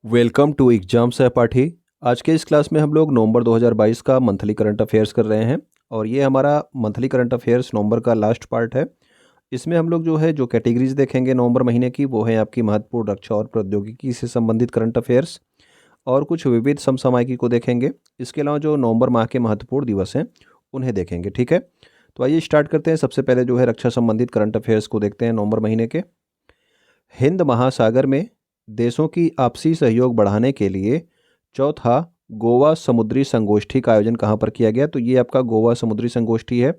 Welcome to exam सहपाठी। आज के इस क्लास में हम लोग नवंबर 2022 का मंथली करंट अफेयर्स कर रहे हैं और ये हमारा मंथली करंट अफेयर्स नवंबर का लास्ट पार्ट है। इसमें हम लोग जो कैटेगरीज देखेंगे नवंबर महीने की, वो है आपकी महत्वपूर्ण रक्षा और प्रौद्योगिकी से संबंधित करंट अफेयर्स और कुछ विविध समसामयिकी को देखेंगे। इसके अलावा जो नवंबर माह के महत्वपूर्ण दिवस हैं उन्हें देखेंगे। ठीक है, तो आइए स्टार्ट करते हैं। सबसे पहले रक्षा संबंधित करंट अफेयर्स को देखते हैं नवंबर महीने के। हिंद महासागर में देशों की आपसी सहयोग बढ़ाने के लिए चौथा गोवा समुद्री संगोष्ठी का आयोजन कहाँ पर किया गया? तो ये आपका गोवा समुद्री संगोष्ठी है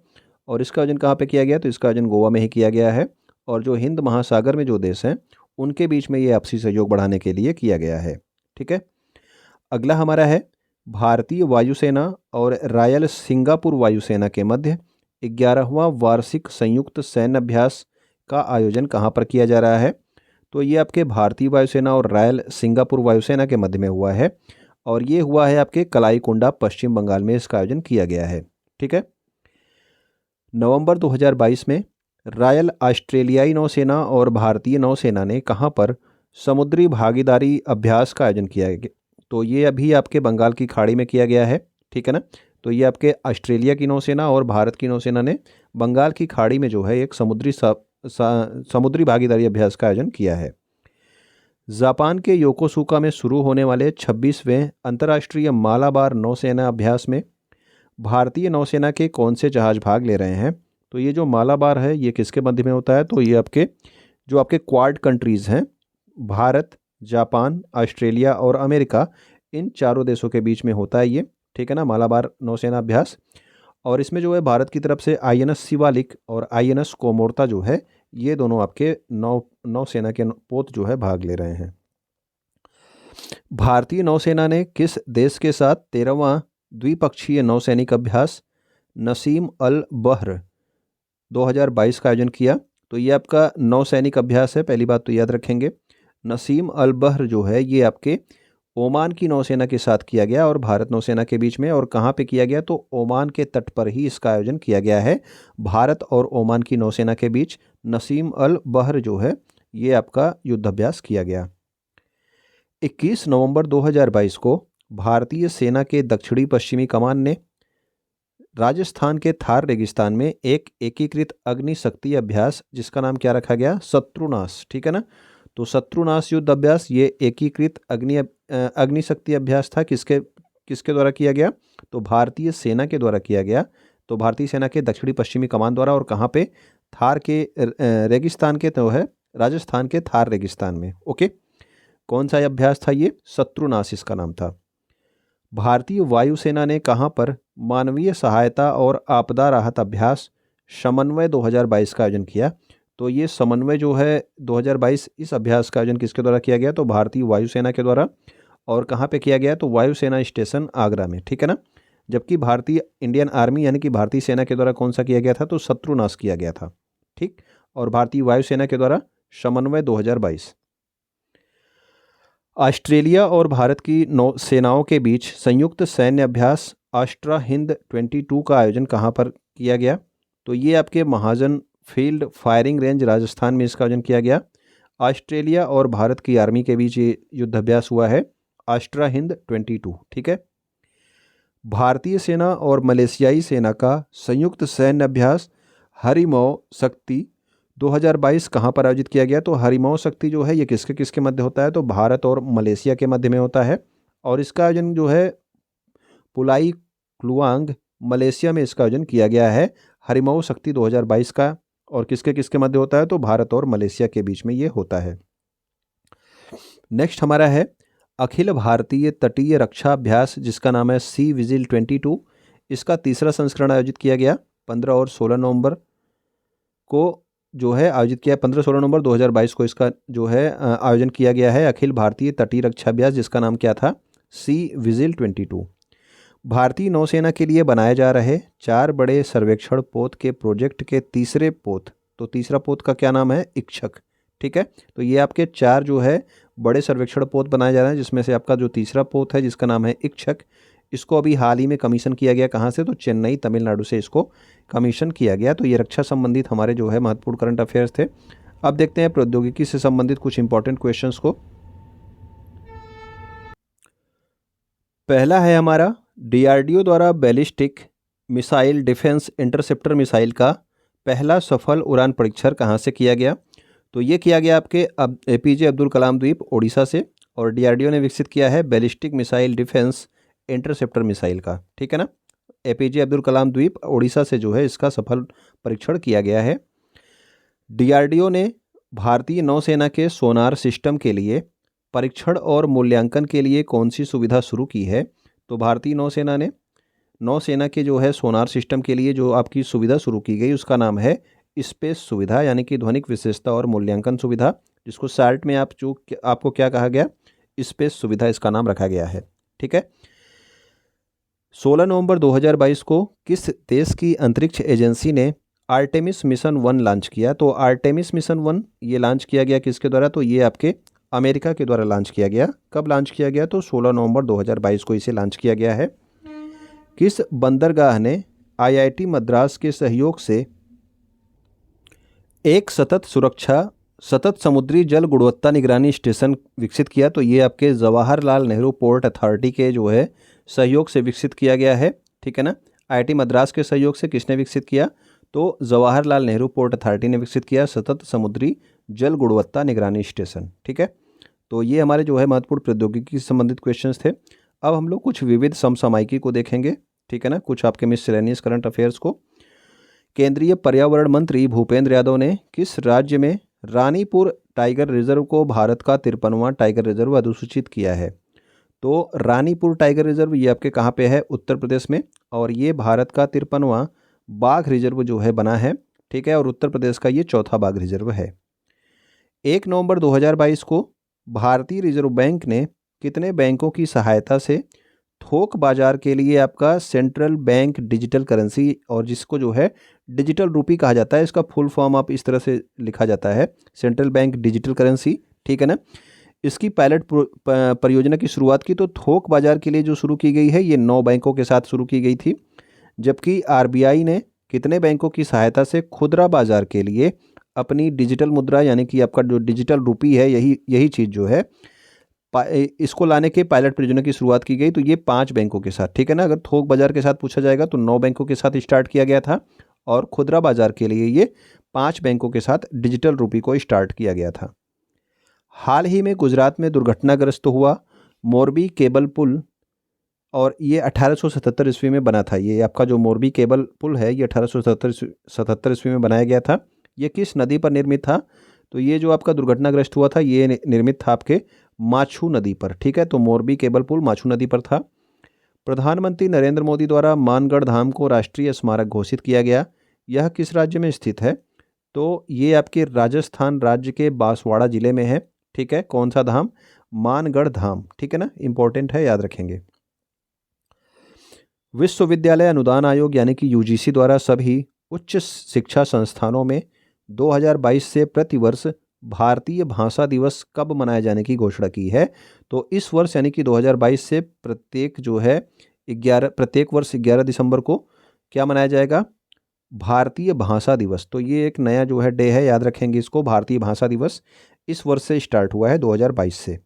और इसका आयोजन कहाँ पे किया गया? तो इसका आयोजन गोवा में ही किया गया है और जो हिंद महासागर में जो देश हैं उनके बीच में ये आपसी सहयोग बढ़ाने के लिए किया गया है। ठीक है, अगला हमारा है भारतीय वायुसेना और रॉयल सिंगापुर वायुसेना के मध्य 11वां वार्षिक संयुक्त सैन्य अभ्यास का आयोजन कहाँ पर किया जा रहा है? तो ये आपके भारतीय वायुसेना और रॉयल सिंगापुर वायुसेना के मध्य में हुआ है और ये हुआ है आपके कलाईकुंडा, पश्चिम बंगाल में इसका आयोजन किया गया है। ठीक है, नवंबर 2022 में रॉयल ऑस्ट्रेलियाई नौसेना और भारतीय नौसेना ने कहाँ पर समुद्री भागीदारी अभ्यास का आयोजन किया गया? तो ये अभी आपके बंगाल की खाड़ी में किया गया है। ठीक है ना, तो ये आपके ऑस्ट्रेलिया की नौसेना और भारत की नौसेना ने बंगाल की खाड़ी में एक समुद्री भागीदारी अभ्यास का आयोजन किया है। जापान के योकोसुका में शुरू होने वाले 26वें अंतर्राष्ट्रीय मालाबार नौसेना अभ्यास में भारतीय नौसेना के कौन से जहाज भाग ले रहे हैं? तो ये जो मालाबार है ये किसके मध्य में होता है? तो ये आपके क्वाड कंट्रीज़ हैं, भारत, जापान, ऑस्ट्रेलिया और अमेरिका, इन चारों देशों के बीच में होता है ये। ठीक है ना, मालाबार नौसेना अभ्यास। और इसमें भारत की तरफ से आईएनएस शिवालिक और आईएनएस कोमोर्ता ये दोनों आपके नौसेना के पोत भाग ले रहे हैं। भारतीय नौसेना ने किस देश के साथ 13वां द्विपक्षीय नौसैनिक अभ्यास नसीम अल बहर 2022 का आयोजन किया? तो ये आपका नौसैनिक अभ्यास है, पहली बात तो याद रखेंगे। नसीम अल बहर ये आपके ओमान की नौसेना के साथ किया गया और भारत नौसेना के बीच में। और कहाँ पे किया गया? तो ओमान के तट पर ही इसका आयोजन किया गया है, भारत और ओमान की नौसेना के बीच नसीम अल बहर ये आपका युद्धाभ्यास किया गया। 21 नवंबर 2022 को भारतीय सेना के दक्षिणी पश्चिमी कमान ने राजस्थान के थार रेगिस्तान में एक एकीकृत अग्नि शक्ति अभ्यास, जिसका नाम क्या रखा गया? शत्रुनाश। ठीक है ना, तो शत्रुनाश युद्ध अभ्यास ये एकीकृत अग्नि शक्ति अभ्यास था। किसके किसके द्वारा किया गया? तो भारतीय सेना के द्वारा किया गया। तो भारतीय सेना के दक्षिणी पश्चिमी कमान द्वारा। और कहाँ पे? थार के रेगिस्तान के राजस्थान के थार रेगिस्तान में। ओके, कौन सा अभ्यास था ये? शत्रुनाश इसका नाम था। भारतीय वायुसेना ने कहाँ पर मानवीय सहायता और आपदा राहत अभ्यास समन्वय 2022 का आयोजन किया? तो ये समन्वय 2022 इस अभ्यास का आयोजन किसके द्वारा किया गया? तो भारतीय वायुसेना के द्वारा। और कहाँ पे किया गया? तो वायुसेना स्टेशन आगरा में। ठीक है ना, जबकि भारतीय इंडियन आर्मी यानी कि भारतीय सेना के द्वारा कौन सा किया गया था? तो शत्रुनाश किया गया था। ठीक, और भारतीय वायुसेना के द्वारा समन्वय 2022। ऑस्ट्रेलिया और भारत की सेनाओं के बीच संयुक्त सैन्य अभ्यास आस्ट्रा हिंद 22 का आयोजन कहाँ पर किया गया? तो ये आपके महाजन फील्ड फायरिंग रेंज राजस्थान में इसका आयोजन किया गया। ऑस्ट्रेलिया और भारत की आर्मी के बीच ये युद्धाभ्यास हुआ है, आस्ट्रा हिंद 22। ठीक है, भारतीय सेना और मलेशियाई सेना का संयुक्त सैन्य अभ्यास हरिमौ शक्ति 2022 कहाँ पर आयोजित किया गया? तो हरिमौ शक्ति ये किसके किसके मध्य होता है? तो भारत और मलेशिया के मध्य में होता है। और इसका आयोजन पुलाई क्लुआंग मलेशिया में इसका आयोजन किया गया है, हरिमौ शक्ति 2022 का। और किसके किसके मध्य होता है? तो भारत और मलेशिया के बीच में ये होता है। नेक्स्ट हमारा है अखिल भारतीय तटीय रक्षा अभ्यास, जिसका नाम है सी विजिल 22। इसका तीसरा संस्करण आयोजित किया गया 15 और 16 नवंबर को आयोजित किया। 15-16 नवंबर 2022 को इसका आयोजन किया गया है, अखिल भारतीय तटीय रक्षा अभ्यास, जिसका नाम क्या था? C vigil 22। भारतीय नौसेना के लिए बनाए जा रहे 4 बड़े सर्वेक्षण पोत के प्रोजेक्ट के तीसरे पोत, तो तीसरा पोत का क्या नाम है? इक्षक। ठीक है, तो ये आपके 4 बड़े सर्वेक्षण पोत बनाए जा रहे हैं, जिसमें से आपका जो तीसरा पोत है जिसका नाम है इक्षक, इसको अभी हाल ही में कमीशन किया गया। कहाँ से? तो चेन्नई तमिलनाडु से इसको कमीशन किया गया। तो ये रक्षा संबंधित हमारे महत्वपूर्ण करंट अफेयर्स थे। अब देखते हैं प्रौद्योगिकी से संबंधित कुछ इंपॉर्टेंट क्वेश्चंस को। पहला है हमारा डीआरडीओ द्वारा ballistic missile defence interceptor missile का पहला सफल उड़ान परीक्षण कहाँ से किया गया। तो ये किया गया आपके एपीजे अब्दुल कलाम द्वीप ओडिशा से, और डीआरडीओ ने विकसित किया है ballistic missile defence interceptor missile का, ठीक है ना। एपीजे अब्दुल कलाम द्वीप ओडिशा से जो है इसका सफल परीक्षण किया गया है। डीआरडीओ ने भारतीय नौसेना के सोनार सिस्टम के लिए परीक्षण और मूल्यांकन के लिए कौन सी सुविधा शुरू की है। तो भारतीय नौसेना ने नौसेना के जो है सोनार सिस्टम के लिए जो आपकी सुविधा शुरू की गई उसका नाम है स्पेस सुविधा, यानी कि ध्वनिक विशेषता और मूल्यांकन सुविधा, जिसको सार्ट में आपको क्या कहा गया, स्पेस सुविधा इसका नाम रखा गया है, ठीक है। 16 नवंबर 2022 को किस देश की अंतरिक्ष एजेंसी ने आर्टेमिस मिशन 1 लॉन्च किया। तो आर्टेमिस मिशन 1 ये लॉन्च किया गया किसके द्वारा, तो ये आपके अमेरिका के द्वारा लॉन्च किया गया। कब लॉन्च किया गया, तो 16 नवंबर 2022 को इसे लॉन्च किया गया है। किस बंदरगाह ने आईआईटी मद्रास के सहयोग से एक सतत समुद्री जल गुणवत्ता निगरानी स्टेशन विकसित किया। तो ये आपके जवाहरलाल नेहरू पोर्ट अथॉरिटी के जो है सहयोग से विकसित किया गया है, ठीक है ना। आईआईटी मद्रास के सहयोग से किसने विकसित किया, तो जवाहरलाल नेहरू पोर्ट अथॉरिटी ने विकसित किया सतत समुद्री जल गुणवत्ता निगरानी स्टेशन, ठीक है। तो ये हमारे जो है महत्वपूर्ण प्रौद्योगिकी से संबंधित क्वेश्चंस थे। अब हम लोग कुछ विविध समसामयिकी को देखेंगे, ठीक है ना, कुछ आपके मिसलेनियस करंट अफेयर्स को। केंद्रीय पर्यावरण मंत्री भूपेंद्र यादव ने किस राज्य में रानीपुर टाइगर रिजर्व को भारत का 53वां टाइगर रिजर्व अधिसूचित किया है। तो रानीपुर टाइगर रिजर्व ये आपके कहाँ पे है, उत्तर प्रदेश में, और ये भारत का 53वां बाघ रिजर्व जो है बना है, ठीक है, और उत्तर प्रदेश का ये चौथा बाघ रिजर्व है। 1 नवंबर 2022 को भारतीय रिजर्व बैंक ने कितने बैंकों की सहायता से थोक बाजार के लिए आपका सेंट्रल बैंक डिजिटल करेंसी, और जिसको जो है डिजिटल रूपी कहा जाता है, इसका फुल फॉर्म आप इस तरह से लिखा जाता है सेंट्रल बैंक डिजिटल करेंसी, ठीक है ना, इसकी पायलट परियोजना की शुरुआत की। तो थोक बाजार के लिए जो शुरू की गई है ये 9 बैंकों के साथ शुरू की गई थी, जबकि आरबीआई ने कितने बैंकों की सहायता से खुदरा बाजार के लिए अपनी डिजिटल मुद्रा, यानी कि आपका जो डिजिटल रूपी है, यही चीज़ जो है इसको लाने के पायलट परियोजना की शुरुआत की गई। तो ये 5 बैंकों के साथ, ठीक है ना। अगर थोक बाजार के साथ पूछा जाएगा तो 9 बैंकों के साथ स्टार्ट किया गया था, और खुदरा बाजार के लिए ये 5 बैंकों के साथ डिजिटल रूपी को स्टार्ट किया गया था। हाल ही में गुजरात में दुर्घटनाग्रस्त हुआ मोरबी केबल पुल, और ये 1877 ईस्वी में बना था। ये आपका जो मोरबी केबल पुल है ये 1877 ईस्वी में बनाया गया था। ये किस नदी पर निर्मित था, तो ये जो आपका दुर्घटनाग्रस्त हुआ था ये निर्मित था आपके माछू नदी पर, ठीक है। तो मोरबी केबल पुल माछू नदी पर था। प्रधानमंत्री नरेंद्र मोदी द्वारा मानगढ़ धाम को राष्ट्रीय स्मारक घोषित किया गया। यह किस राज्य में स्थित है, तो ये आपके राजस्थान राज्य के बांसवाड़ा जिले में है, ठीक है। कौन सा धाम, मानगढ़ धाम, ठीक है ना, इंपॉर्टेंट है, याद रखेंगे। विश्वविद्यालय अनुदान आयोग यानी कि यूजीसी द्वारा सभी उच्च शिक्षा संस्थानों में 2022 से प्रतिवर्ष भारतीय भाषा दिवस कब मनाए जाने की घोषणा की है। तो इस वर्ष यानी कि 2022 से प्रत्येक वर्ष 11 दिसंबर को क्या मनाया जाएगा, भारतीय भाषा दिवस। तो ये एक नया जो है डे है, याद रखेंगे इसको, भारतीय भाषा दिवस इस वर्ष से स्टार्ट हुआ है 2022 से।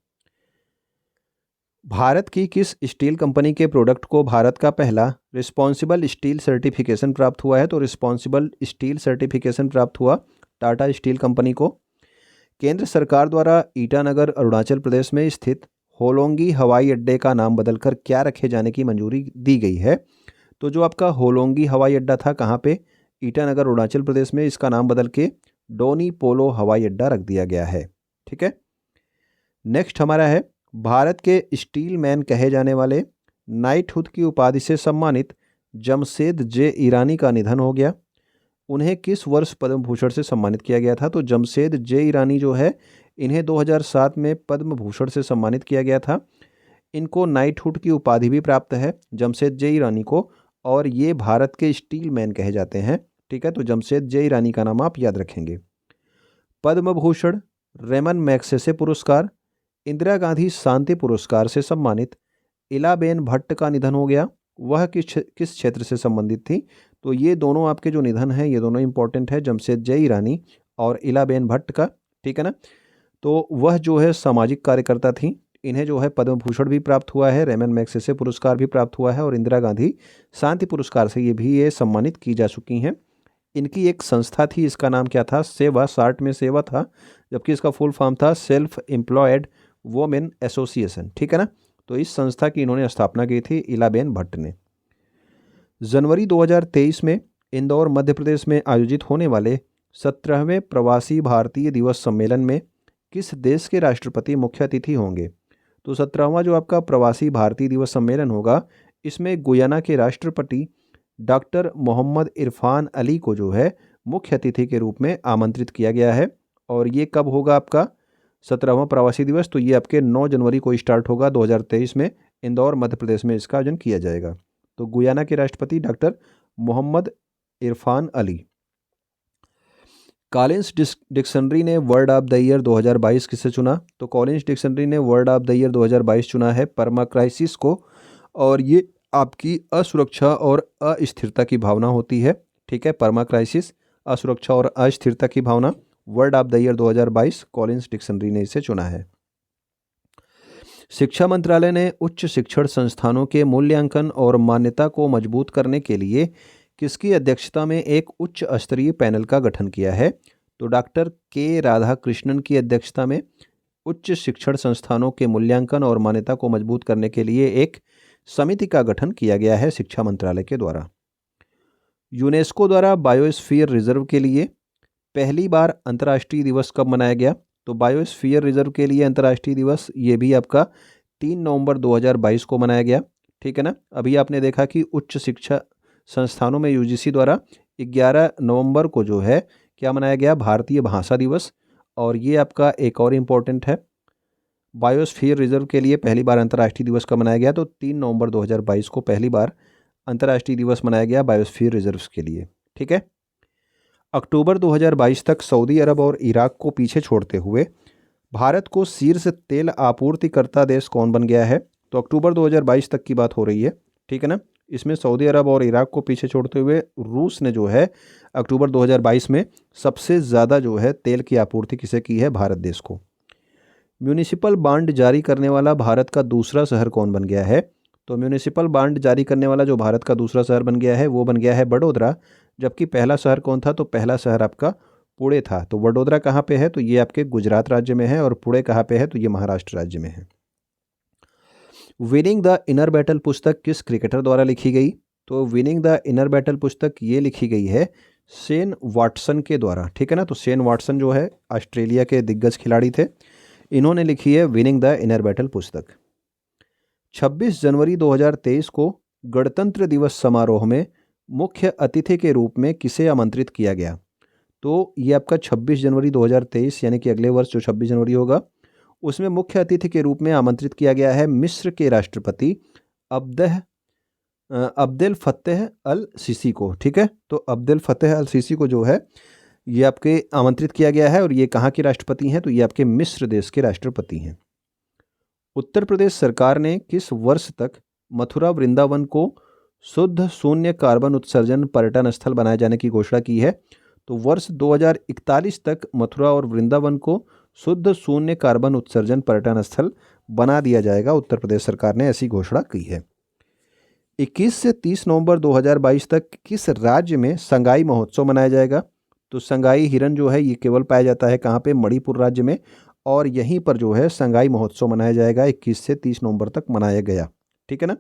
भारत की किस स्टील कंपनी के प्रोडक्ट को भारत का पहला रिस्पॉन्सिबल स्टील सर्टिफिकेशन प्राप्त हुआ है। तो रिस्पॉन्सिबल स्टील सर्टिफिकेशन प्राप्त हुआ टाटा स्टील कंपनी को। केंद्र सरकार द्वारा ईटानगर अरुणाचल प्रदेश में स्थित होलोंगी हवाई अड्डे का नाम बदलकर क्या रखे जाने की मंजूरी दी गई है। तो जो आपका होलोंगी हवाई अड्डा था कहाँ पे, ईटानगर अरुणाचल प्रदेश में, इसका नाम बदल के डोनी पोलो हवाई अड्डा रख दिया गया है, ठीक है। नेक्स्ट हमारा है भारत के स्टील मैन कहे जाने वाले नाइटहुड की उपाधि से सम्मानित जमशेद जे ईरानी का निधन हो गया। उन्हें किस वर्ष पद्म भूषण से सम्मानित किया गया था। तो जमशेद जे ईरानी जो है इन्हें 2007 में पद्म भूषण से सम्मानित किया गया था। इनको नाइटहुड की उपाधि भी प्राप्त है जमशेद जे ईरानी को, और ये भारत के स्टील मैन कहे जाते हैं, ठीक है। तो जमशेद जे ईरानी का नाम आप याद रखेंगे। पद्म भूषण, रेमन मैग्सेसे पुरस्कार, इंदिरा गांधी शांति पुरस्कार से सम्मानित इलाबेन भट्ट का निधन हो गया। वह किस क्षेत्र से संबंधित थी। तो ये दोनों आपके जो निधन हैं ये दोनों इंपॉर्टेंट है, जमशेद जे ईरानी और इलाबेन भट्ट का, ठीक है ना। तो वह जो है सामाजिक कार्यकर्ता थी, इन्हें जो है पद्म भूषण भी प्राप्त हुआ है, रेमन मैग्सेसे पुरस्कार भी प्राप्त हुआ है और इंदिरा गांधी शांति पुरस्कार से ये सम्मानित की जा चुकी हैं। इनकी एक संस्था थी, इसका नाम क्या था? सेवा, शार्ट में सेवा था, जबकि इसका फुल फॉर्म था सेल्फ एम्प्लॉयड वोमेन एसोसिएशन। ठीक है ना। तो इस संस्था की इन्होंने स्थापना की थी इलाबेन भट्ट ने। जनवरी 2023 में इंदौर मध्य प्रदेश में आयोजित होने वाले 17वें प्रवासी भारतीय दिवस सम्मेलन में किस देश के राष्ट्रपति मुख्य अतिथि होंगे? तो 17वां जो आपका प्रवासी भारतीय दिवस सम्मेलन होगा, इसमें गुयाना के राष्ट्रपति डॉक्टर मोहम्मद इरफान अली को जो है मुख्य अतिथि के रूप में आमंत्रित किया गया है। और ये कब होगा आपका 17वां प्रवासी दिवस? तो ये आपके 9 जनवरी को स्टार्ट होगा 2023 में, इंदौर मध्य प्रदेश में इसका आयोजन किया जाएगा। तो गुयाना के राष्ट्रपति doctor Mohammad Irfan Ali. Collins dictionary ने वर्ड ऑफ द ईयर 2022 किसे चुना? तो कॉलिंस डिक्शनरी ने वर्ड ऑफ द ईयर 2022 चुना है परमा क्राइसिस को, और ये आपकी असुरक्षा और अस्थिरता की भावना होती है। ठीक है, परमा क्राइसिस, असुरक्षा और अस्थिरता की भावना, word of the year 2022 Collins dictionary ने इसे चुना है। शिक्षा मंत्रालय ने उच्च शिक्षण संस्थानों के मूल्यांकन और मान्यता को मजबूत करने के लिए किसकी अध्यक्षता में एक उच्च स्तरीय पैनल का गठन किया है? तो डॉक्टर के राधाकृष्णन की अध्यक्षता में उच्च शिक्षण संस्थानों के मूल्यांकन और मान्यता को मजबूत करने के लिए एक समिति का गठन किया गया है शिक्षा मंत्रालय के द्वारा। यूनेस्को द्वारा बायोस्फीयर रिजर्व के लिए पहली बार अंतर्राष्ट्रीय दिवस कब मनाया गया? तो बायोस्फीयर रिजर्व के लिए अंतर्राष्ट्रीय दिवस ये भी आपका 3 नवंबर 2022 को मनाया गया। ठीक है ना। अभी आपने देखा कि उच्च शिक्षा संस्थानों में यूजीसी द्वारा 11 नवंबर को जो है क्या मनाया गया? भारतीय भाषा दिवस। और ये आपका एक और इम्पोर्टेंट है, बायोस्फीयर रिजर्व के लिए पहली बार अंतर्राष्ट्रीय दिवस कब मनाया गया? तो 3 नवंबर 2022 को पहली बार अंतर्राष्ट्रीय दिवस मनाया गया बायोस्फीयर रिजर्व के लिए। ठीक है। अक्टूबर 2022 तक सऊदी अरब और इराक को पीछे छोड़ते हुए भारत को शीर्ष तेल आपूर्तिकर्ता देश कौन बन गया है? तो अक्टूबर 2022 तक की बात हो रही है। ठीक है ना। इसमें सऊदी अरब और इराक को पीछे छोड़ते हुए रूस ने जो है अक्टूबर 2022 में सबसे ज़्यादा जो है तेल की आपूर्ति किसे की है? भारत देश को। म्यूनिसिपल बांड जारी करने वाला भारत का दूसरा शहर कौन बन गया है? तो म्यूनिसिपल बांड जारी करने वाला जो भारत का दूसरा शहर बन गया है वो बन गया है बड़ोदरा। जबकि पहला शहर कौन था? तो पहला शहर आपका पुणे था। तो वडोदरा कहाँ पे है? तो ये आपके गुजरात राज्य में है। और पुणे कहाँ पे है? तो ये महाराष्ट्र राज्य में है। विनिंग द इनर बैटल पुस्तक किस क्रिकेटर द्वारा लिखी गई? तो विनिंग द इनर बैटल पुस्तक ये लिखी गई है शेन वाटसन के द्वारा। ठीक है ना। तो शेन वाटसन जो है ऑस्ट्रेलिया के दिग्गज खिलाड़ी थे, इन्होंने लिखी है विनिंग द इनर बैटल पुस्तक। 26 जनवरी 2023 को गणतंत्र दिवस समारोह में मुख्य अतिथि के रूप में किसे आमंत्रित किया गया? तो ये आपका 26 जनवरी 2023 यानी कि अगले वर्ष जो 26 जनवरी होगा उसमें मुख्य अतिथि के रूप में आमंत्रित किया गया है मिस्र के राष्ट्रपति अब्देल फतेह अल सीसी को। ठीक है। तो अब्देल फतेह अल सीसी को जो है ये आपके आमंत्रित किया गया है। और ये कहाँ के राष्ट्रपति हैं? तो ये आपके मिस्र देश के राष्ट्रपति हैं। उत्तर प्रदेश सरकार ने किस वर्ष तक मथुरा वृंदावन को शुद्ध शून्य कार्बन उत्सर्जन पर्यटन स्थल बनाए जाने की घोषणा की है? तो वर्ष 2041 तक मथुरा और वृंदावन को शुद्ध शून्य कार्बन उत्सर्जन पर्यटन स्थल बना दिया जाएगा। उत्तर प्रदेश सरकार ने ऐसी घोषणा की है। 21 से 30 नवंबर 2022 तक किस राज्य में संगाई महोत्सव मनाया जाएगा? तो संगाई हिरन जो है ये केवल पाया जाता है कहाँ पे? मणिपुर राज्य में। और यहीं पर जो है संगाई महोत्सव मनाया जाएगा। 21 से 30 नवंबर तक मनाया गया। ठीक है ना।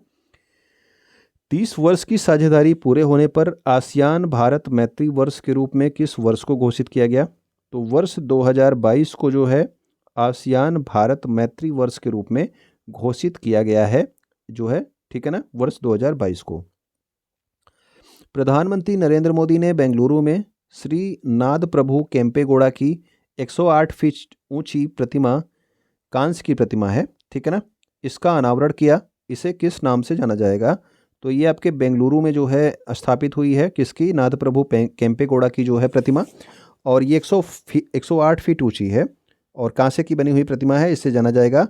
30 वर्ष की साझेदारी पूरे होने पर आसियान भारत मैत्री वर्ष के रूप में किस वर्ष को घोषित किया गया? तो वर्ष 2022 को जो है आसियान भारत मैत्री वर्ष के रूप में घोषित किया गया है जो है। ठीक है ना, वर्ष 2022 को। प्रधानमंत्री नरेंद्र मोदी ने बेंगलुरु में श्री नाद प्रभु केम्पेगौड़ा की 108 फीट ऊंची प्रतिमा, कांस्य की प्रतिमा है, ठीक है ना, इसका अनावरण किया। इसे किस नाम से जाना जाएगा? तो ये आपके बेंगलुरु में जो है स्थापित हुई है, किसकी? नाद प्रभु केम्पेगौड़ा की जो है प्रतिमा। और ये 108 फीट ऊंची है और कांस्य की बनी हुई प्रतिमा है। इससे जाना जाएगा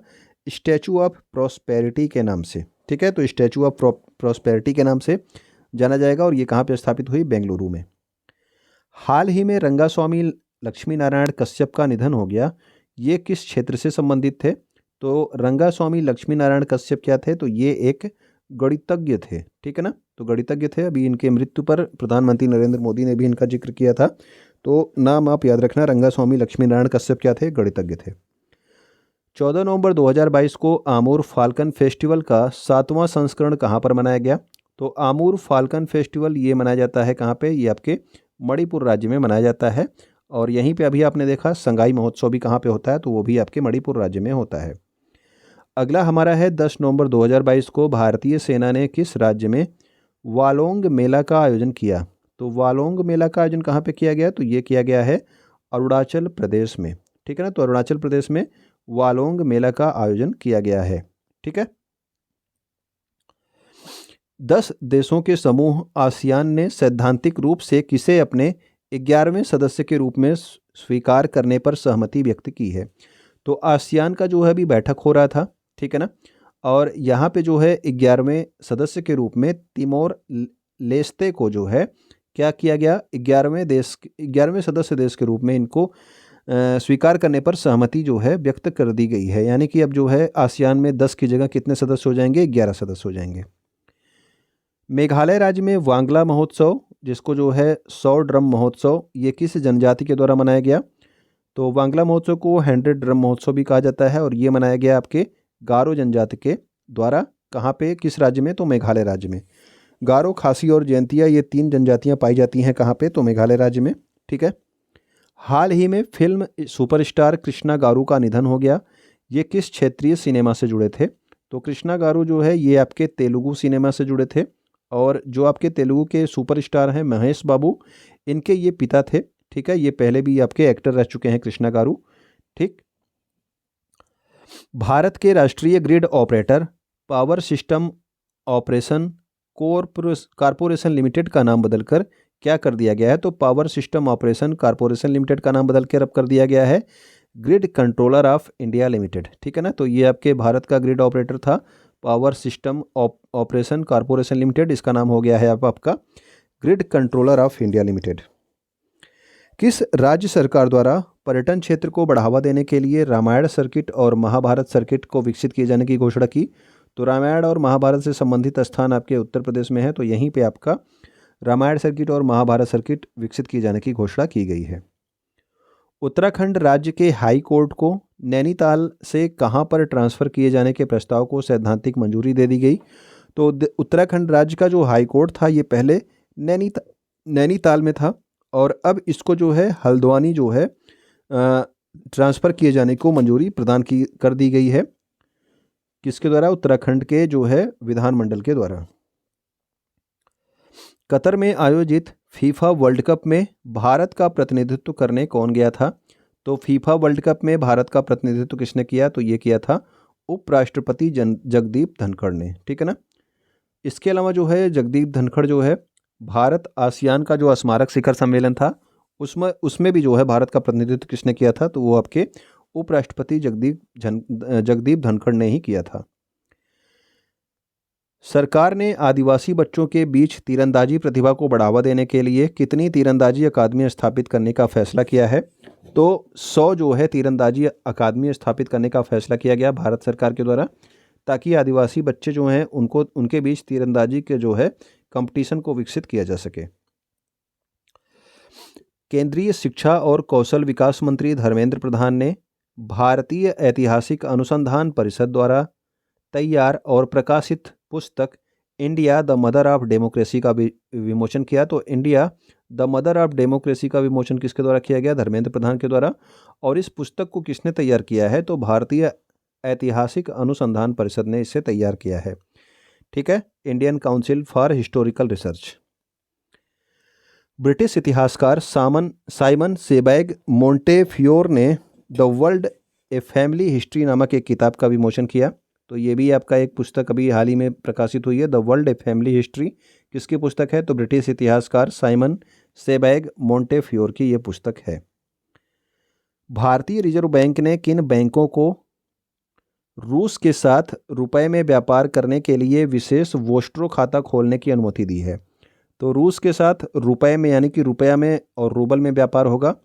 स्टैचू ऑफ प्रॉस्पेरिटी के नाम से। ठीक है, तो स्टैचू ऑफ प्रॉस्पेरिटी के नाम से जाना जाएगा। और ये कहाँ पे स्थापित हुई? बेंगलुरु में। हाल ही में रंगास्वामी लक्ष्मी नारायण कश्यप का निधन हो गया। ये किस क्षेत्र से संबंधित थे? तो रंगास्वामी लक्ष्मी नारायण कश्यप क्या थे, तो ये एक गणितज्ञ थे, ठीक है ना। तो गणितज्ञ थे। अभी इनके मृत्यु पर प्रधानमंत्री नरेंद्र मोदी ने भी इनका जिक्र किया था। तो नाम आप याद रखना, रंगास्वामी लक्ष्मी नारायण कश्यप क्या थे, गणितज्ञ थे। 14 नवंबर 2022 को आमूर फाल्कन फेस्टिवल का 7वां संस्करण कहाँ पर मनाया गया। तो आमूर फाल्कन फेस्टिवल ये मनाया जाता है कहाँ पे, ये आपके मणिपुर राज्य में मनाया जाता है। और यहीं पे अभी आपने देखा संगाई महोत्सव भी कहाँ पे होता है, तो वो भी आपके मणिपुर राज्य में होता है। अगला हमारा है 10 नवंबर 2022 को भारतीय सेना ने किस राज्य में वालोंग मेला का आयोजन किया। तो वालोंग मेला का आयोजन कहाँ पे किया गया, तो ये किया गया है अरुणाचल प्रदेश में, ठीक है ना। तो अरुणाचल प्रदेश में वालोंग मेला का आयोजन किया गया है, ठीक है। 10 देशों के समूह आसियान ने सैद्धांतिक रूप से किसे अपने 11वें सदस्य के रूप में स्वीकार करने पर सहमति व्यक्त की है। तो आसियान का जो है अभी बैठक हो रहा था, ठीक है ना। और यहाँ पे जो है 11वें सदस्य के रूप में तिमोर लेस्ते को जो है क्या किया गया, 11वें सदस्य देश के रूप में इनको स्वीकार करने पर सहमति जो है व्यक्त कर दी गई है। यानी कि अब जो है आसियान में 10 की जगह कितने सदस्य हो जाएंगे, 11 सदस्य हो जाएंगे। मेघालय राज्य में वांगला महोत्सव, जिसको जो है 100 ड्रम महोत्सव, ये किस जनजाति के द्वारा मनाया गया। तो वांगला महोत्सव को 100 ड्रम महोत्सव भी कहा जाता है और ये मनाया गया आपके गारो जनजाति के द्वारा। कहाँ पे, किस राज्य में, तो मेघालय राज्य में। गारो, खासी और जयंतिया ये 3 जनजातियाँ पाई जाती हैं कहाँ पे, तो मेघालय राज्य में, ठीक है। हाल ही में फिल्म सुपरस्टार कृष्णा गारू का निधन हो गया। ये किस क्षेत्रीय सिनेमा से जुड़े थे। तो कृष्णा गारू जो है ये आपके तेलुगु सिनेमा से जुड़े थे। और जो आपके तेलुगु के सुपरस्टार हैं महेश बाबू, इनके ये पिता थे, ठीक है। ये पहले भी आपके एक्टर रह चुके हैं कृष्णा गारू, ठीक। भारत के राष्ट्रीय grid operator power system operation corporation limited का नाम बदलकर क्या कर दिया गया है। तो power system operation corporation limited का नाम बदलकर अब कर दिया गया है grid controller of India limited, ठीक है ना। तो ये आपके भारत का ग्रिड ऑपरेटर था power system operation corporation limited, इसका नाम हो गया है अब आपका grid controller of India limited. किस राज्य सरकार द्वारा पर्यटन क्षेत्र को बढ़ावा देने के लिए रामायण सर्किट और महाभारत सर्किट को विकसित किए जाने की घोषणा की। तो रामायण और महाभारत से संबंधित स्थान आपके उत्तर प्रदेश में है, तो यहीं पे आपका रामायण सर्किट और महाभारत सर्किट विकसित किए जाने की घोषणा की गई है। उत्तराखंड राज्य के हाई कोर्ट को नैनीताल से कहां पर ट्रांसफ़र किए जाने के प्रस्ताव को सैद्धांतिक मंजूरी दे दी गई। तो उत्तराखंड राज्य का जो हाई कोर्ट था ये पहले नैनीताल में था और अब इसको जो है हल्द्वानी जो है ट्रांसफ़र किए जाने को मंजूरी प्रदान कर दी गई है। किसके द्वारा, उत्तराखंड के जो है विधानमंडल के द्वारा। कतर में आयोजित फीफा वर्ल्ड कप में भारत का प्रतिनिधित्व करने कौन गया था। तो फीफा वर्ल्ड कप में भारत का प्रतिनिधित्व किसने किया, तो ये किया था उपराष्ट्रपति जगदीप धनखड़ ने, ठीक है ना। इसके अलावा जो है जगदीप धनखड़ जो है भारत आसियान का जो स्मारक शिखर सम्मेलन था उसमें भी जो है भारत का प्रतिनिधित्व किसने किया था, तो वो आपके उपराष्ट्रपति जगदीप धनखड़ ने ही किया था। सरकार ने आदिवासी बच्चों के बीच तीरंदाजी प्रतिभा को बढ़ावा देने के लिए कितनी तीरंदाजी अकादमी स्थापित करने का फैसला किया है। तो 100 जो है तीरंदाजी अकादमी स्थापित करने का फैसला किया गया भारत सरकार के द्वारा, ताकि आदिवासी बच्चे जो हैं उनके बीच तीरंदाजी के जो है कंपटीशन को विकसित किया जा सके। केंद्रीय शिक्षा और कौशल विकास मंत्री धर्मेंद्र प्रधान ने भारतीय ऐतिहासिक अनुसंधान परिषद द्वारा तैयार और प्रकाशित पुस्तक India the mother of democracy का विमोचन किया। तो India the mother of democracy का विमोचन किसके द्वारा किया गया, धर्मेंद्र प्रधान के द्वारा। और इस पुस्तक को किसने तैयार किया है, तो भारतीय ऐतिहासिक अनुसंधान परिषद ने इसे तैयार किया है, ठीक है, Indian council for historical research. British इतिहासकार साइमन सेबैग मोंटेफियोर ने the world a family history नामक एक किताब का विमोचन किया। तो ये भी आपका एक पुस्तक अभी हाल ही में प्रकाशित हुई है, the world a family history. किसकी पुस्तक है, तो ब्रिटिश इतिहासकार साइमन सेबैग मोंटेफियोर की ये पुस्तक है। भारतीय रिजर्व बैंक ने किन बैंकों को रूस के साथ रुपए में व्यापार करने के लिए विशेष वोस्ट्रो खाता खोलने की अनुमति दी है। तो रूस के साथ रुपए में यानी कि रुपया में और रूबल में व्यापार होगा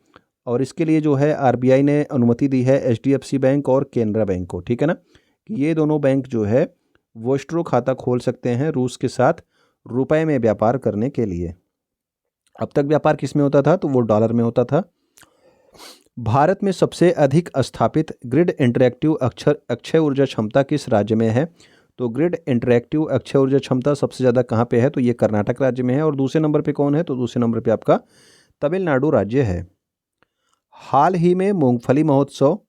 और इसके लिए जो है आरबीआई ने अनुमति दी है एचडीएफसी बैंक और केनरा बैंक को, ठीक है ना, कि ये दोनों बैंक जो है वोस्ट्रो खाता खोल सकते हैं रूस के साथ रुपए में व्यापार करने के लिए। अब तक व्यापार किस में होता था, तो वो डॉलर में होता था। भारत में सबसे अधिक स्थापित ग्रिड इंटरैक्टिव अक्षय ऊर्जा क्षमता किस राज्य में है, तो ग्रिड इंटरैक्टिव अक्षय ऊर्जा क्षमता सबसे ज़्यादा कहाँ पे है, तो ये कर्नाटक राज्य में है। और दूसरे नंबर पे कौन है, तो दूसरे नंबर पे आपका तमिलनाडु राज्य है। हाल ही में मूंगफली महोत्सव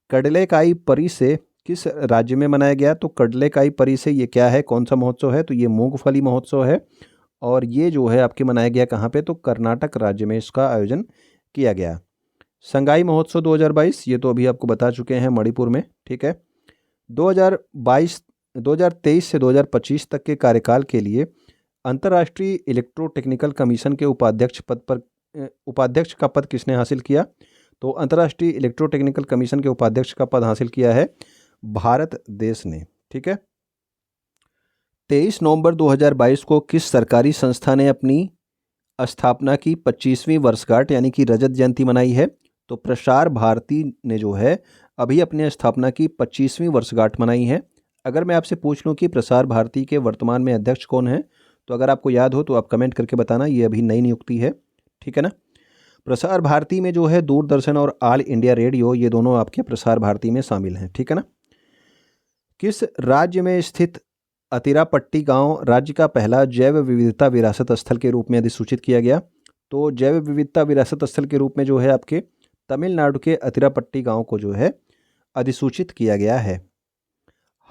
कडलेकाई परी से किस राज्य में मनाया गया, तो कडलेकाई परी से ये क्या है, कौन सा महोत्सव है, तो ये मूंगफली महोत्सव है। और ये जो है आपके मनाया गया कहाँ पे, तो कर्नाटक राज्य में इसका आयोजन किया गया। संगाई महोत्सव 2022 ये तो अभी आपको बता चुके हैं, मणिपुर में, ठीक है। 2023 से 2025 तक के कार्यकाल के लिए अंतर्राष्ट्रीय इलेक्ट्रोटेक्निकल कमीशन के उपाध्यक्ष का पद किसने हासिल किया, तो अंतर्राष्ट्रीय इलेक्ट्रोटेक्निकल कमीशन के उपाध्यक्ष का पद हासिल किया है भारत देश ने, ठीक है। 23 नवंबर 2022 को किस सरकारी संस्था ने अपनी स्थापना की 25वीं वर्षगांठ यानी कि रजत जयंती मनाई है, तो प्रसार भारती ने जो है अभी अपने स्थापना की 25वीं वर्षगांठ मनाई है। अगर मैं आपसे पूछ लूं कि प्रसार भारती के वर्तमान में अध्यक्ष कौन है, तो अगर आपको याद हो तो आप कमेंट करके बताना, ये अभी नई नियुक्ति है, ठीक है ना। प्रसार भारती में जो है दूरदर्शन और ऑल इंडिया रेडियो ये दोनों आपके प्रसार भारती में शामिल हैं, ठीक है ना। किस राज्य में स्थित अतिरापट्टी गांव राज्य का पहला जैव विविधता विरासत स्थल के रूप में अधिसूचित किया गया, तो जैव विविधता विरासत स्थल के रूप में जो है आपके तमिलनाडु के अतिरापट्टी गांव को जो है अधिसूचित किया गया है।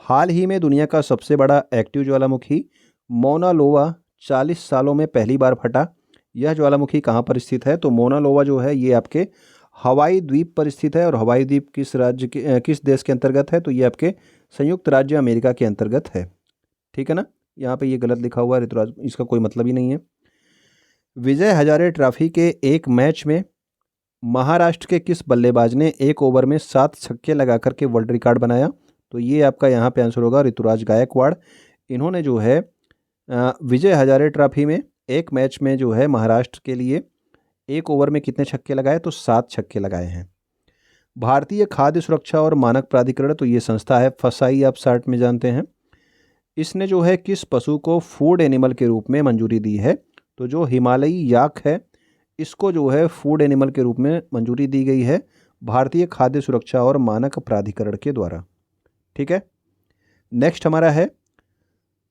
हाल ही में दुनिया का सबसे बड़ा एक्टिव ज्वालामुखी मौना लोवा 40 सालों में पहली बार फटा। यह ज्वालामुखी कहाँ पर स्थित है, तो मौना लोवा जो है ये आपके हवाई द्वीप पर स्थित है। और हवाई द्वीप किस देश के अंतर्गत है, तो ये आपके संयुक्त राज्य अमेरिका के अंतर्गत है, ठीक है ना। यहाँ पे ये गलत लिखा हुआ है ऋतुराज, इसका कोई मतलब ही नहीं है। विजय हजारे ट्रॉफी के एक मैच में महाराष्ट्र के किस बल्लेबाज ने एक ओवर में 7 छक्के लगाकर के वर्ल्ड रिकॉर्ड बनाया, तो ये आपका यहाँ पे आंसर होगा ऋतुराज गायकवाड़। इन्होंने जो है विजय हजारे ट्रॉफी में एक मैच में जो है महाराष्ट्र के लिए एक ओवर में कितने छक्के लगाए, तो 7 छक्के लगाए हैं। भारतीय खाद्य सुरक्षा और मानक प्राधिकरण, तो ये संस्था है फसाई, आप शार्ट में जानते हैं। इसने जो है किस पशु को फूड एनिमल के रूप में मंजूरी दी है, तो जो हिमालयी याक है इसको जो है फूड एनिमल के रूप में मंजूरी दी गई है भारतीय खाद्य सुरक्षा और मानक प्राधिकरण के द्वारा, ठीक है। नेक्स्ट हमारा है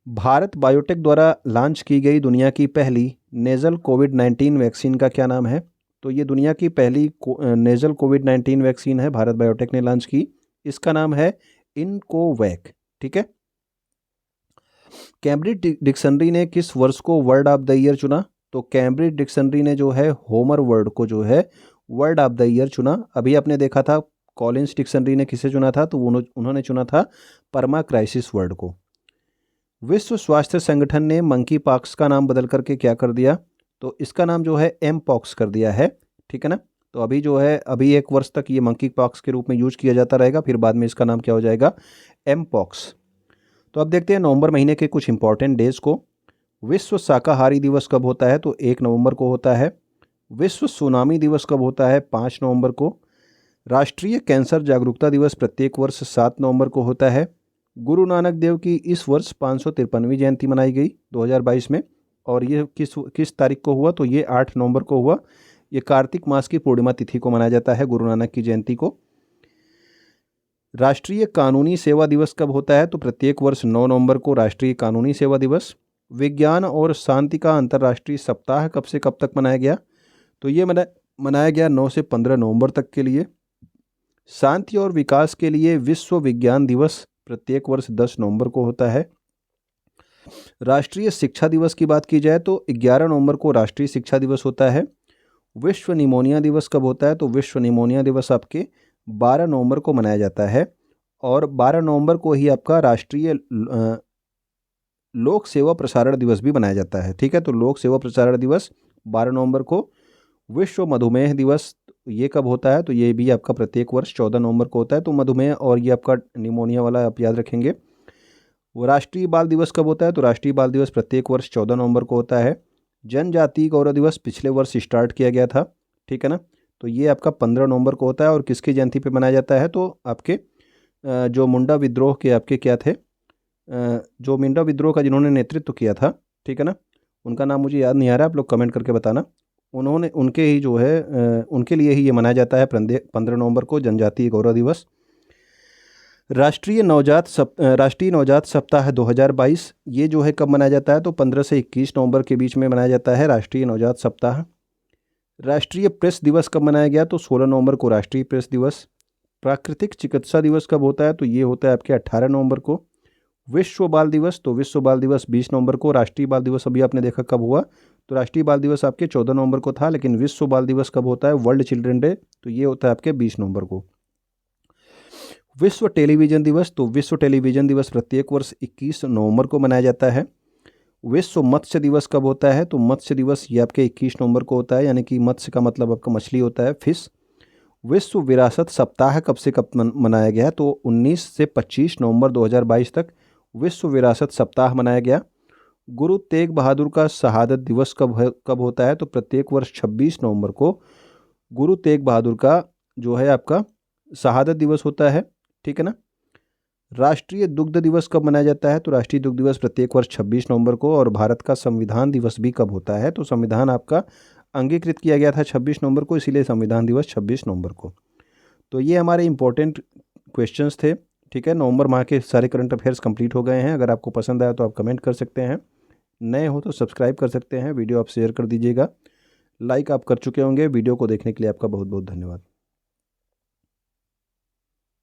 भारत बायोटेक द्वारा लॉन्च की गई दुनिया की पहली नेजल कोविड-19 वैक्सीन का क्या नाम है, तो ये दुनिया की पहली नेजल कोविड-19 वैक्सीन है, भारत बायोटेक ने लॉन्च की। इसका नाम है इनकोवैक, ठीक है। कैम्ब्रिज डिक्शनरी ने किस वर्ष को वर्ड ऑफ द ईयर चुना, तो कैम्ब्रिज डिक्शनरी ने जो है होमर वर्ड को जो है वर्ड ऑफ द ईयर चुना। अभी आपने देखा था कॉलिंस डिक्शनरी ने किसे चुना था, तो उन्होंने चुना था परमा क्राइसिस वर्ड को। विश्व स्वास्थ्य संगठन ने मंकी पॉक्स का नाम बदल करके क्या कर दिया, तो इसका नाम जो है एम पॉक्स कर दिया है, ठीक है ना। तो अभी जो है अभी 1 वर्ष तक ये मंकी पॉक्स के रूप में यूज किया जाता रहेगा, फिर बाद में इसका नाम क्या हो जाएगा, एम पॉक्स। तो अब देखते हैं नवंबर महीने के कुछ इंपॉर्टेंट डेज को। विश्व शाकाहारी दिवस कब होता है, तो 1 नवंबर को होता है। विश्व सुनामी दिवस कब होता है, 5 नवंबर को। राष्ट्रीय कैंसर जागरूकता दिवस प्रत्येक वर्ष 7 नवंबर को होता है। गुरु नानक देव की इस वर्ष 553वीं जयंती मनाई गई 2022 में, और ये किस तारीख को हुआ, तो ये 8 नवंबर को हुआ। ये कार्तिक मास की पूर्णिमा तिथि को मनाया जाता है गुरु नानक की जयंती को। राष्ट्रीय कानूनी सेवा दिवस कब होता है, तो प्रत्येक वर्ष 9 नवंबर को राष्ट्रीय कानूनी सेवा दिवस। विज्ञान और शांति का अंतर्राष्ट्रीय सप्ताह कब से कब तक मनाया गया, तो ये मनाया गया 9 से 15 नवंबर तक के लिए। शांति और विकास के लिए विश्व विज्ञान दिवस प्रत्येक वर्ष 10 नवंबर को होता है। राष्ट्रीय शिक्षा दिवस की बात की जाए तो 11 नवंबर को राष्ट्रीय शिक्षा दिवस होता है। विश्व निमोनिया दिवस कब होता है, तो विश्व निमोनिया दिवस आपके 12 नवंबर को मनाया जाता है। और 12 नवंबर को ही आपका राष्ट्रीय लोक सेवा प्रसारण दिवस भी मनाया जाता है, ठीक है। तो लोक सेवा प्रसारण दिवस 12 नवंबर को। विश्व मधुमेह दिवस ये कब होता है, तो ये भी आपका प्रत्येक वर्ष 14 नवंबर को होता है। तो मधुमेह और ये आपका निमोनिया वाला आप याद रखेंगे। वो राष्ट्रीय बाल दिवस कब होता है, तो राष्ट्रीय बाल दिवस प्रत्येक वर्ष 14 नवंबर को होता है। जनजाति गौरव दिवस पिछले वर्ष स्टार्ट किया गया था, ठीक है ना। तो ये आपका 15 नवंबर को होता है। और किसकी जयंती पे मनाया जाता है, तो आपके जो मुंडा विद्रोह के आपके क्या थे, जो मुंडा विद्रोह का जिन्होंने नेतृत्व किया था, ठीक है ना, उनका नाम मुझे याद नहीं आ रहा, आप लोग कमेंट करके बताना। उन्होंने उनके ही जो है उनके लिए ही ये मनाया जाता है 15 नवंबर को, जनजातीय गौरव दिवस। राष्ट्रीय नवजात सप्ताह 2022 ये जो है कब मनाया जाता है, तो 15 से 21 नवंबर के बीच में मनाया जाता है राष्ट्रीय नवजात सप्ताह। राष्ट्रीय प्रेस दिवस कब मनाया गया, तो 16 नवंबर को राष्ट्रीय प्रेस दिवस। प्राकृतिक चिकित्सा दिवस कब होता है, तो ये होता है आपके 18 नवंबर को। विश्व बाल दिवस, तो विश्व बाल दिवस 20 नवंबर को। राष्ट्रीय बाल दिवस अभी आपने देखा कब हुआ, तो राष्ट्रीय बाल दिवस आपके 14 नवंबर को था, लेकिन विश्व बाल दिवस कब होता है, वर्ल्ड चिल्ड्रन डे, तो ये होता है आपके 20 नवंबर को। विश्व टेलीविज़न दिवस, तो विश्व टेलीविज़न दिवस प्रत्येक वर्ष 21 नवंबर को मनाया जाता है। विश्व मत्स्य दिवस कब होता है, तो मत्स्य दिवस ये आपके 21 नवंबर को होता है, यानी कि मत्स्य का मतलब आपका मछली होता है, फिश। विश्व विरासत सप्ताह कब से कब मनाया गया, तो 19 से 25 नवंबर 2022 तक विश्व विरासत सप्ताह मनाया गया। गुरु तेग बहादुर का शहादत दिवस कब होता है, तो प्रत्येक वर्ष 26 नवंबर को गुरु तेग बहादुर का जो है आपका शहादत दिवस होता है, ठीक है ना। राष्ट्रीय दुग्ध दिवस कब मनाया जाता है, तो राष्ट्रीय दुग्ध दिवस प्रत्येक वर्ष 26 नवंबर को। और भारत का संविधान दिवस भी कब होता है, तो संविधान आपका अंगीकृत किया गया था 26 नवंबर को, इसीलिए संविधान दिवस 26 नवंबर को। तो ये हमारे इंपॉर्टेंट क्वेश्चंस थे, ठीक है। नवंबर माह के सारे करंट अफेयर्स कंप्लीट हो गए हैं। अगर आपको पसंद आया तो आप कमेंट कर सकते हैं, नए हो तो सब्सक्राइब कर सकते हैं, वीडियो आप शेयर कर दीजिएगा, लाइक आप कर चुके होंगे। वीडियो को देखने के लिए आपका बहुत बहुत धन्यवाद।